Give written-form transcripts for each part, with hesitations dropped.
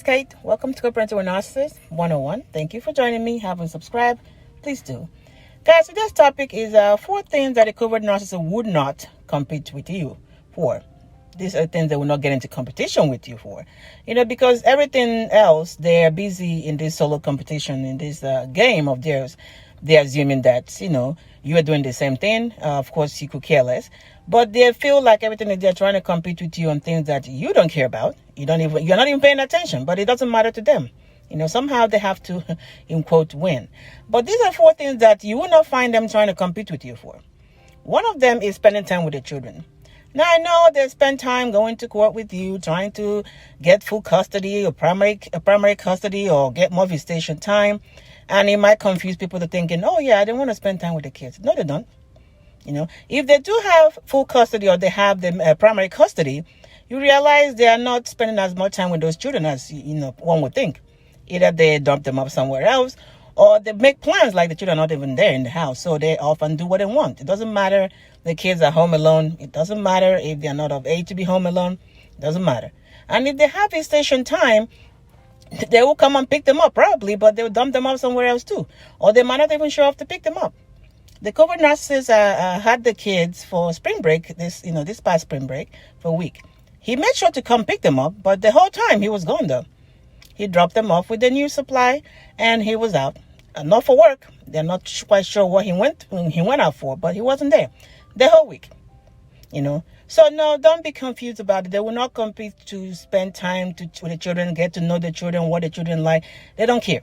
Kate. Welcome to Covert Narcissist 101. Thank you for joining me. Haven't subscribed? Please do. Guys, today's topic is 4 things that a covert narcissist would not compete with you for. These are things they will not get into competition with you for. Because everything else, they're busy in this solo competition, in this game of theirs. They're assuming that, you are doing the same thing. Of course, you could care less. But they feel like everything that they're trying to compete with you on things that you don't care about. You're not even paying attention, but it doesn't matter to them. Somehow they have to, in quote, win. But these are 4 things that you will not find them trying to compete with you for. One of them is spending time with the children. Now, I know they spend time going to court with you, trying to get full custody or primary custody or get more visitation time. And it might confuse people to thinking, oh, yeah, I don't want to spend time with the kids. No, they don't. If they do have full custody or they have the primary custody, you realize they are not spending as much time with those children as, one would think. Either they dump them up somewhere else or they make plans like the children are not even there in the house. So they often do what they want. It doesn't matter the kids are home alone. It doesn't matter if they're not of age to be home alone. It doesn't matter. And if they have visitation time, they will come and pick them up probably, but they'll dump them up somewhere else too. Or they might not even show up to pick them up. The covert narcissist had the kids for spring break, this past spring break, for a week. He made sure to come pick them up, but the whole time he was gone though. He dropped them off with the new supply and he was out. Not for work. They're not quite sure what he went out for, but he wasn't there the whole week. So no, don't be confused about it. They will not compete to spend time with the children, get to know the children, what the children like. They don't care.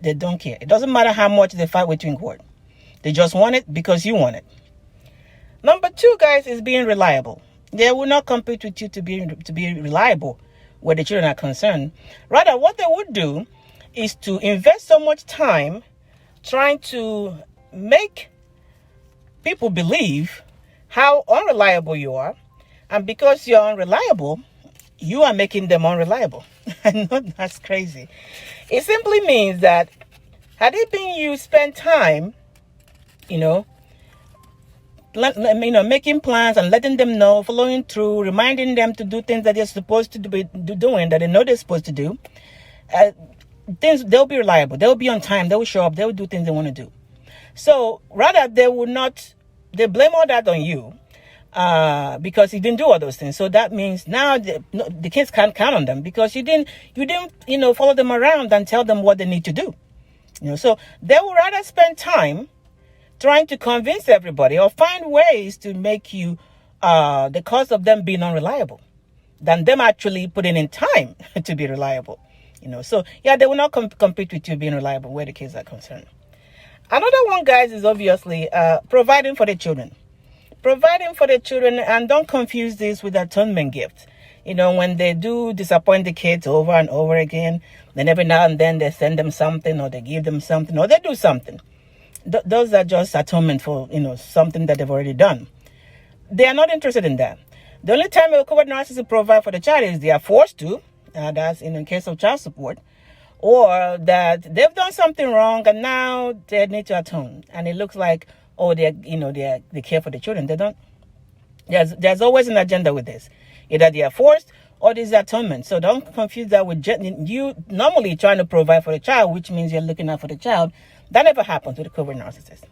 They don't care. It doesn't matter how much they fight with you in court. They just want it because you want it. Number 2, guys, is being reliable. They will not compete with you to be reliable where the children are concerned. Rather, what they would do is to invest so much time trying to make people believe how unreliable you are. And because you're unreliable, you are making them unreliable. I know that's crazy. It simply means that had it been you spend time making plans and letting them know, following through, reminding them to do things that they're supposed to be doing, that they know they're supposed to do, they'll be reliable. They'll be on time. They will show up. They will do things they want to do. So rather, they blame all that on you because you didn't do all those things. So that means now the kids can't count on them because you didn't follow them around and tell them what they need to do. So they will rather spend time trying to convince everybody or find ways to make you the cause of them being unreliable than them actually putting in time to be reliable. So yeah, they will not compete with you being reliable where the kids are concerned. Another one, guys, is obviously providing for the children. Providing for the children, and don't confuse this with atonement gifts. When they do disappoint the kids over and over again, then every now and then they send them something or they give them something or they do something. Those are just atonement for, something that they've already done. They are not interested in that. The only time a covert narcissist provide for the child is they are forced to. That's in case of child support. Or that they've done something wrong and now they need to atone. And it looks like, they care for the children. They don't. There's always an agenda with this. Either they are forced or there's atonement. So don't confuse that with you normally trying to provide for the child, which means you're looking out for the child. That never happens with a covert narcissist.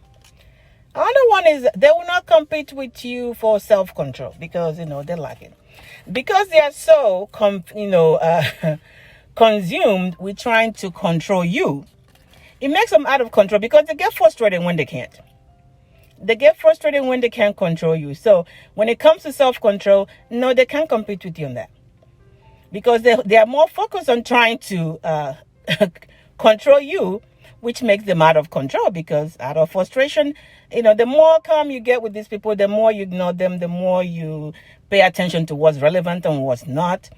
Another one is they will not compete with you for self-control because, they lack it. Because they are so, consumed with trying to control you, it makes them out of control because they get frustrated when they can't. They get frustrated when they can't control you. So when it comes to self-control, no, they can't compete with you on that. Because they are more focused on trying to control you, which makes them out of control because out of frustration, the more calm you get with these people, the more you ignore them, the more you pay attention to what's relevant and what's not,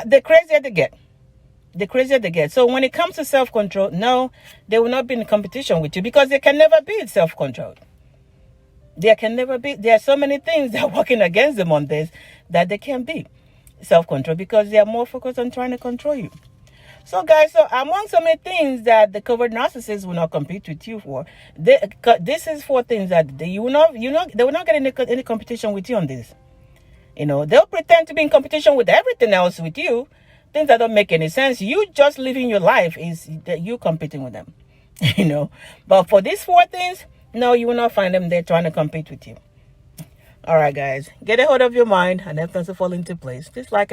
the crazier they get. The crazier they get. So when it comes to self-control, no, they will not be in competition with you because they can never be self-controlled. There can never be. There are so many things that are working against them on this that they can't be self-control because they are more focused on trying to control you. So guys, among so many things that the covert narcissists will not compete with you for, this is 4 things that they will not get any competition with you on this. They'll pretend to be in competition with everything else with you, things that don't make any sense. You just living your life is that you competing with them, you know. But for these 4 things, no, you will not find them there trying to compete with you. All right, guys, get a hold of your mind and everything will fall into place. Please like and